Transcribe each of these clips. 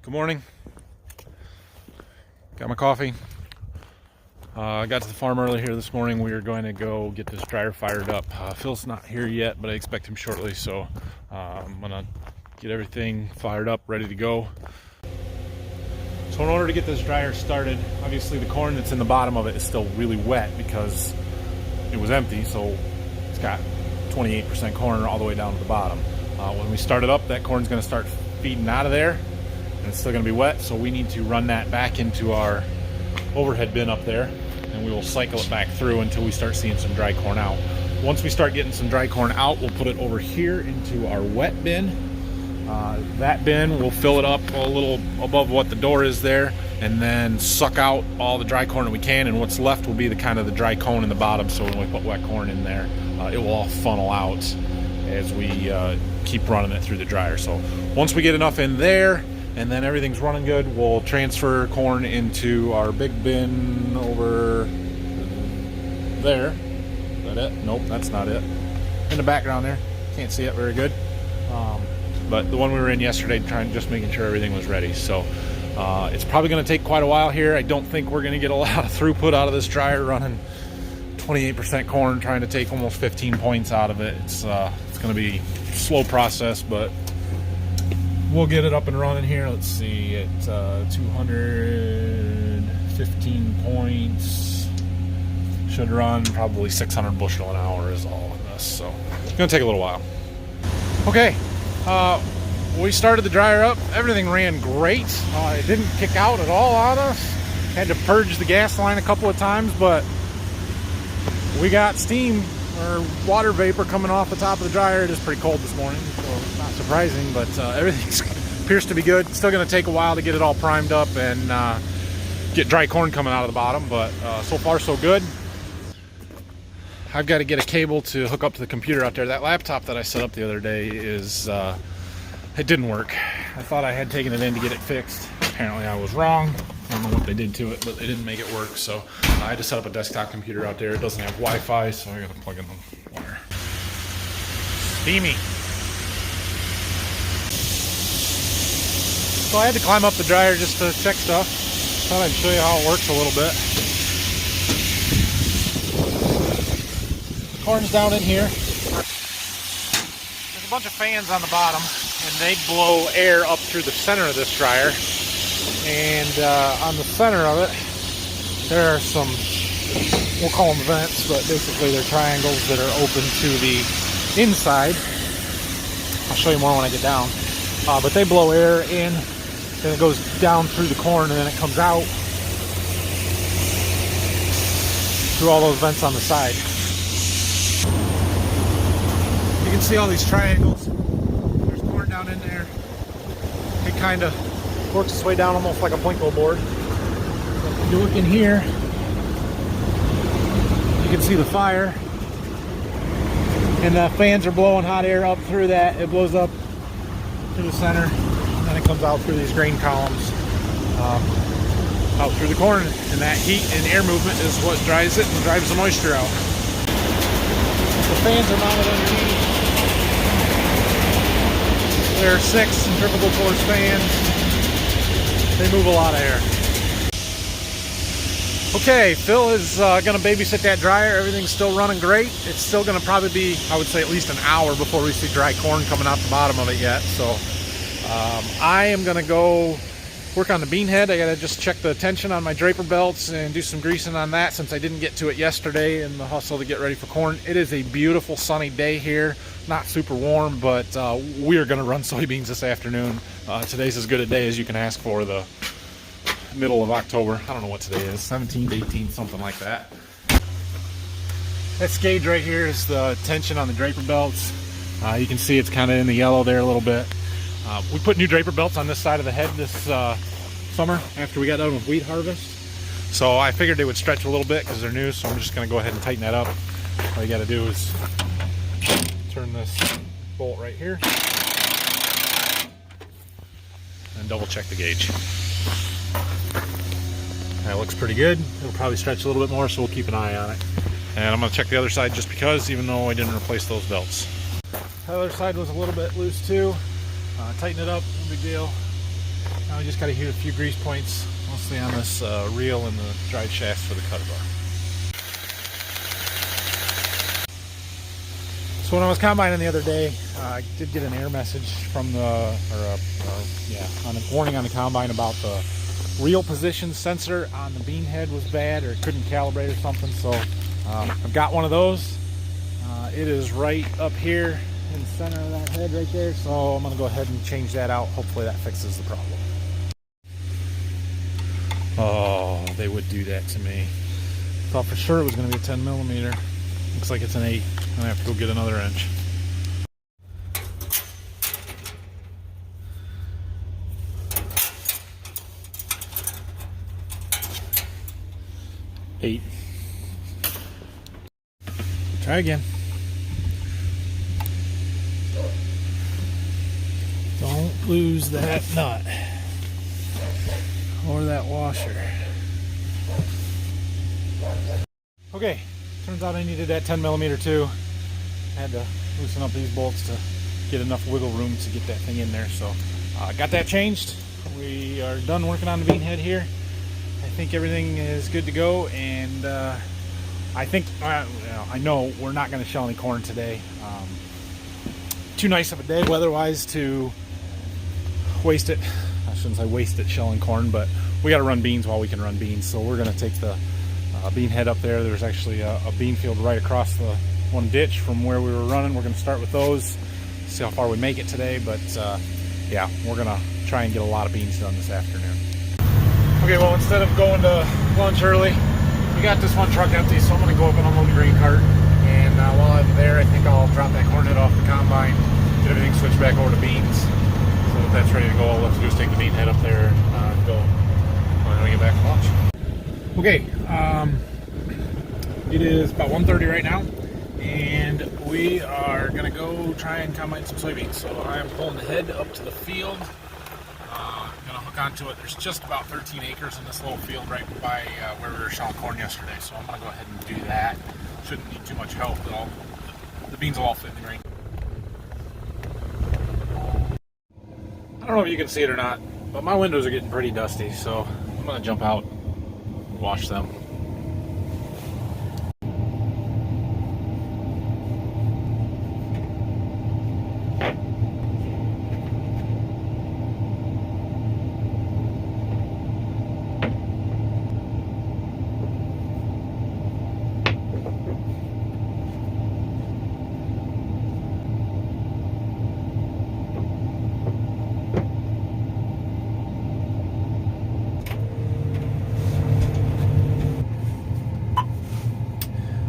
Good morning. Got my coffee. I got to the farm early here this morning. We are going to go get this dryer fired up. Phil's not here yet, but I expect him shortly, so I'm gonna get everything fired up, ready to go. So in order to get this dryer started, obviously the corn that's in the bottom of it is still really wet because it was empty, so it's got 28% corn all the way down to the bottom. When we start it up, that corn's going to start feeding out of there, and it's still going to be wet, so we need to run that back into our overhead bin up there, and we will cycle it back through until we start seeing some dry corn out. Once we start getting some dry corn out, we'll put it over here into our wet bin. That bin, we'll fill it up a little above what the door is there, and then suck out all the dry corn that we can, and what's left will be the kind of the dry cone in the bottom, so when we put wet corn in there, it will all funnel out as we keep running it through the dryer. So once we get enough in there and then everything's running good, we'll transfer corn into our big bin over there. Is that it? Nope, that's not it. In the background there, can't see it very good. But the one we were in yesterday, just making sure everything was ready. So it's probably going to take quite a while here. I don't think we're going to get a lot of throughput out of this dryer running 28% corn, trying to take almost 15 points out of it. It's going to be a slow process, but we'll get it up and running here. Let's see, at 215 points, should run probably 600 bushel an hour is all in this. So it's going to take a little while. Okay, we started the dryer up. Everything ran great. It didn't kick out at all on us. Had to purge the gas line a couple of times, but we got steam or water vapor coming off the top of the dryer. It is pretty cold this morning, so not surprising, but everything appears to be good. It's still going to take a while to get it all primed up and get dry corn coming out of the bottom, but so far so good. I've got to get a cable to hook up to the computer out there. That laptop that I set up the other day is it didn't work. I thought I had taken it in to get it fixed. Apparently I was wrong. I don't know what they did to it, but they didn't make it work. So I had to set up a desktop computer out there. It doesn't have Wi-Fi, so I got to plug in the wire. Steamy. So I had to climb up the dryer just to check stuff. Thought I'd show you how it works a little bit. Corn's down in here. There's a bunch of fans on the bottom, and they blow air up through the center of this dryer. And on the center of it, there are some, we'll call them vents, but basically they're triangles that are open to the inside. I'll show you more when I get down. But they blow air in, then it goes down through the corn, and then it comes out through all those vents on the side. You can see all these triangles. There's corn down in there. It kind of works its way down almost like a plinko board. If you look in here, you can see the fire. And the fans are blowing hot air up through that. It blows up to the center, and then it comes out through these grain columns, out through the corn. And that heat and air movement is what dries it and drives the moisture out. The fans are mounted underneath. There are 6 centrifugal force fans. They move a lot of air. Okay, Phil is going to babysit that dryer. Everything's still running great. It's still going to probably be, I would say, at least an hour before we see dry corn coming out the bottom of it yet. So I am going to go work on the bean head. I got to just check the tension on my draper belts and do some greasing on that since I didn't get to it yesterday in the hustle to get ready for corn. It is a beautiful sunny day here. Not super warm, but we are going to run soybeans this afternoon. Today's as good a day as you can ask for, the middle of October. I don't know what today is, 17th, 18th, something like that. That gauge right here is the tension on the draper belts. You can see it's kind of in the yellow there a little bit. We put new draper belts on this side of the head this summer after we got done with wheat harvest. So I figured they would stretch a little bit because they're new, so I'm just going to go ahead and tighten that up. All you got to do is turn this bolt right here and double check the gauge. That looks pretty good. It'll probably stretch a little bit more, so we'll keep an eye on it. And I'm going to check the other side just because, even though I didn't replace those belts. The other side was a little bit loose too. Tighten it up, no big deal. Now we just got to heat a few grease points, mostly on this reel and the drive shaft for the cutter bar. So when I was combining the other day, I did get an error message from a warning on the combine about the reel position sensor on the bean head was bad, or it couldn't calibrate or something. So I've got one of those. It is right up here in the center of that head right there. So I'm going to go ahead and change that out. Hopefully that fixes the problem. Oh, they would do that to me. Thought for sure it was going to be a 10 millimeter. Looks like it's an 8. I'm gonna have to go get another inch. Eight. Try again. Don't lose that nut or that washer. Okay, turns out I needed that 10 millimeter too. I had to loosen up these bolts to get enough wiggle room to get that thing in there. So got that changed. We are done working on the bean head here. I think everything is good to go, and I think I know we're not going to shell any corn today. Too nice of a day weather-wise to waste it. I shouldn't say waste it shelling corn, but we got to run beans while we can run beans. So we're going to take the bean head up there. There's actually a bean field right across the one ditch from where we were running. We're going to start with those, see how far we make it today. But yeah, we're going to try and get a lot of beans done this afternoon. Okay, well, instead of going to lunch early, we got this one truck empty, so I'm going to go up and unload the grain cart. And while I'm there, I think I'll drop that corn head off the combine, get everything switched back over to beans. So if that's ready to go, all we have to do is take the bean head up there and go when we get back from lunch. Okay, it is about 1:30 right now, and we are going to go try and combine some soybeans. So I am pulling the head up to the field. I'm going to hook onto it. There's just about 13 acres in this little field right by where we were shelling corn yesterday, so I'm going to go ahead and do that. Shouldn't need too much help at all. The beans will all fit in the grain. I don't know if you can see it or not, but my windows are getting pretty dusty, so I'm going to jump out and wash them.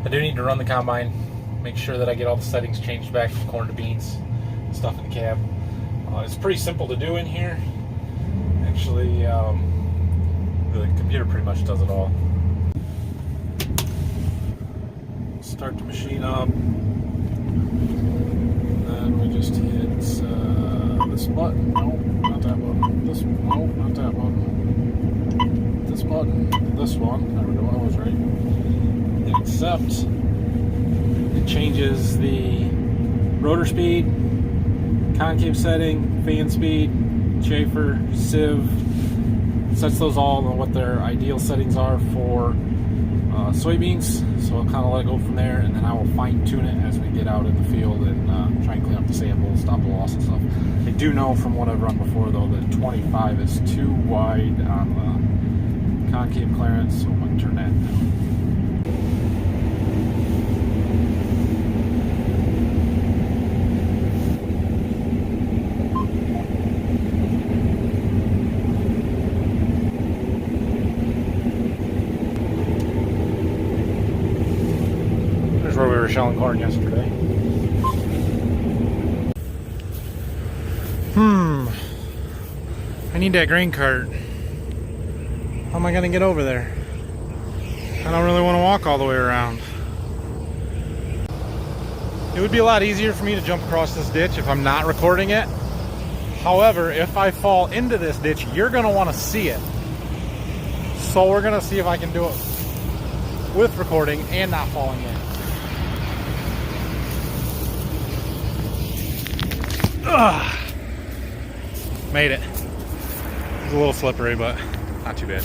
I do need to run the combine, make sure that I get all the settings changed back from corn to beans, stuff in the cab. It's pretty simple to do in here. Actually, the computer pretty much does it all. Start the machine up, then we just hit this button. No, not that button. This one. No, not that button. This button. This one. There we go. I was right. Hit accept. It changes the rotor speed, concave setting, fan speed, chafer, sieve. Sets those all on what their ideal settings are for soybeans. So I'll kind of let it go from there, and then I will fine tune it as we get out in the field and try and clean up the sample, stop the loss and stuff. I do know from what I've run before though that 25 is too wide on the concave clearance, so I'm going to turn that down. Where we were shelling corn yesterday. I need that grain cart. How am I gonna get over there? I don't really want to walk all the way around. It would be a lot easier for me to jump across this ditch if I'm not recording it. However, if I fall into this ditch, you're gonna want to see it. So we're gonna see if I can do it with recording and not falling in. Ugh. Made it. It's a little slippery, but not too bad.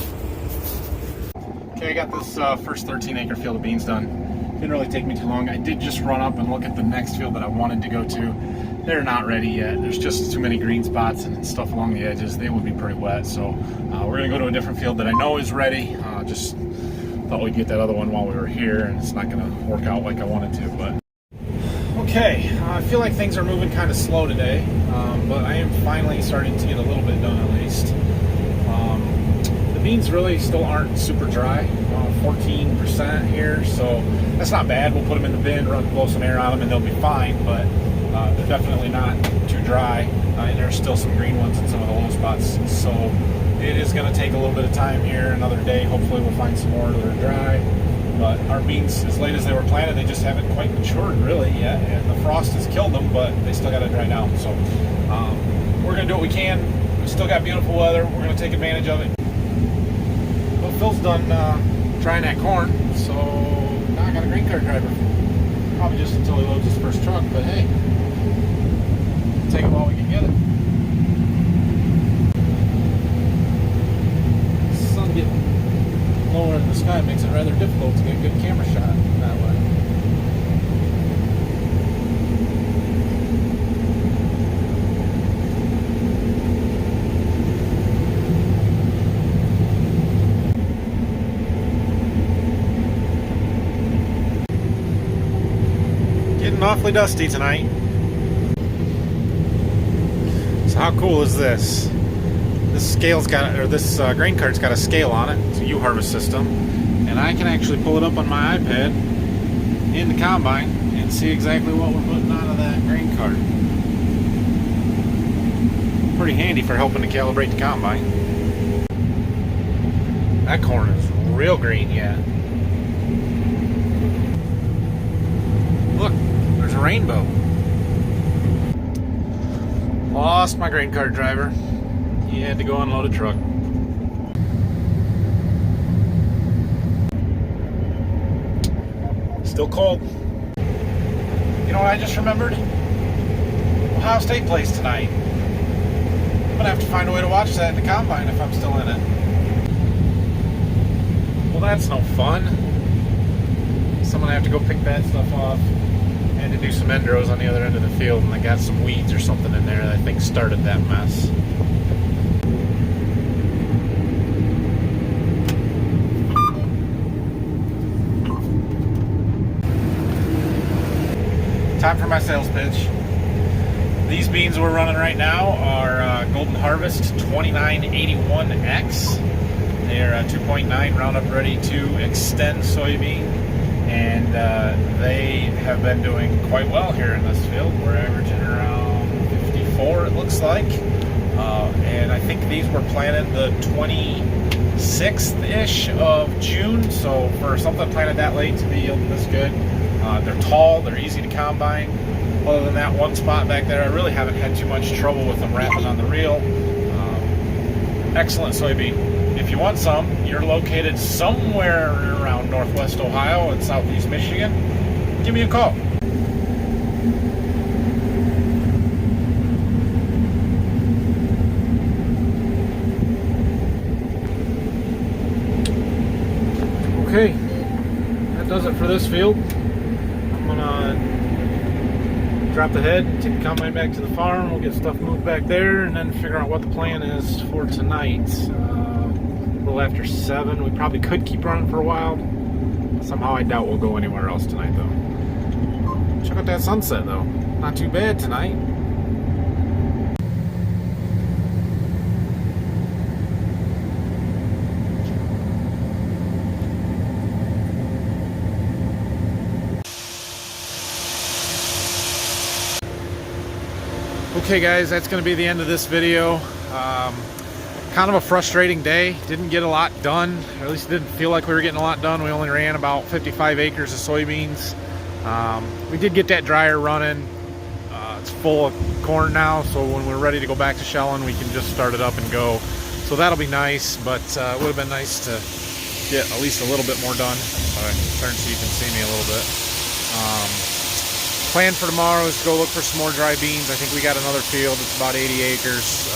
Okay, I got this first 13-acre field of beans done. Didn't really take me too long. I did just run up and look at the next field that I wanted to go to. They're not ready yet. There's just too many green spots and stuff along the edges. They would be pretty wet, so we're gonna go to a different field that I know is ready. Just thought we'd get that other one while we were here, and it's not gonna work out like I wanted to, but. Okay, I feel like things are moving kind of slow today, but I am finally starting to get a little bit done at least. The beans really still aren't super dry, 14% here, so that's not bad. We'll put them in the bin, blow some air on them, and they'll be fine, but they're definitely not too dry, and there's still some green ones in some of the low spots, so it is going to take a little bit of time here, another day. Hopefully we'll find some more that are dry. But our beans, as late as they were planted, they just haven't quite matured really yet, and the frost has killed them, but they still got to dry down. So we're going to do what we can. We still got beautiful weather. We're going to take advantage of it. Well, Phil's done drying that corn, so now I got a grain cart driver. Probably just until he loads his first truck, but hey, take it while we can get it. Sun getting lower in the sky makes it rather difficult to get a good camera shot that way. Getting awfully dusty tonight. So how cool is this? This scale's got, or this grain cart's got a scale on it. It's a U-harvest system, and I can actually pull it up on my iPad in the combine and see exactly what we're putting out of that grain cart. Pretty handy for helping to calibrate the combine. That corn is real green yet. Look, there's a rainbow. Lost my grain cart driver. He had to go unload a truck. Still cold. You know what I just remembered? Ohio State plays tonight. I'm gonna have to find a way to watch that in the combine if I'm still in it. Well, that's no fun. So I'm gonna have to go pick that stuff off and to do some endros on the other end of the field, and I got some weeds or something in there that I think started that mess. Time for my sales pitch. These beans we're running right now are Golden Harvest 2981X. They're 2.9 Roundup Ready to Extend soybean, and they have been doing quite well here in this field. We're averaging around 54, it looks like. And I think these were planted the 26th-ish of June, so for something planted that late to be yielding this good. They're tall, they're easy to combine. Other than that one spot back there, I really haven't had too much trouble with them wrapping on the reel. Excellent soybean. If you want some, you're located somewhere around northwest Ohio and southeast Michigan, give me a call. Okay, that does it for this field. I'm gonna drop the head, take the combine back to the farm, we'll get stuff moved back there, and then figure out what the plan is for tonight. A little after 7, we probably could keep running for a while. Somehow I doubt we'll go anywhere else tonight though. Check out that sunset though, not too bad tonight. Okay guys, that's going to be the end of this video. Kind of a frustrating day. Didn't get a lot done, or at least didn't feel like we were getting a lot done. We only ran about 55 acres of soybeans. We did get that dryer running. It's full of corn now, so when we're ready to go back to shelling, we can just start it up and go. So that'll be nice, but it would have been nice to get at least a little bit more done. Turn so you can see me a little bit. Plan for tomorrow is to go look for some more dry beans. I think we got another field. It's about 80 acres.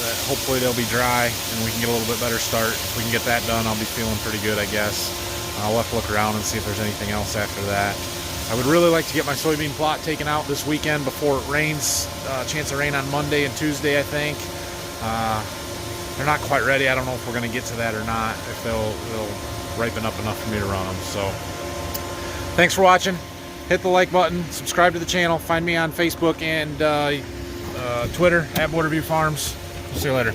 That hopefully they'll be dry and we can get a little bit better start. If we can get that done, I'll be feeling pretty good, I guess. I'll have to look around and see if there's anything else after that. I would really like to get my soybean plot taken out this weekend before it rains. Chance of rain on Monday and Tuesday, I think. They're not quite ready. I don't know if we're going to get to that or not, if they'll ripen up enough for me to run them. So thanks for watching. Hit the like button, subscribe to the channel, find me on Facebook and Twitter at Borderview Farms. See you later.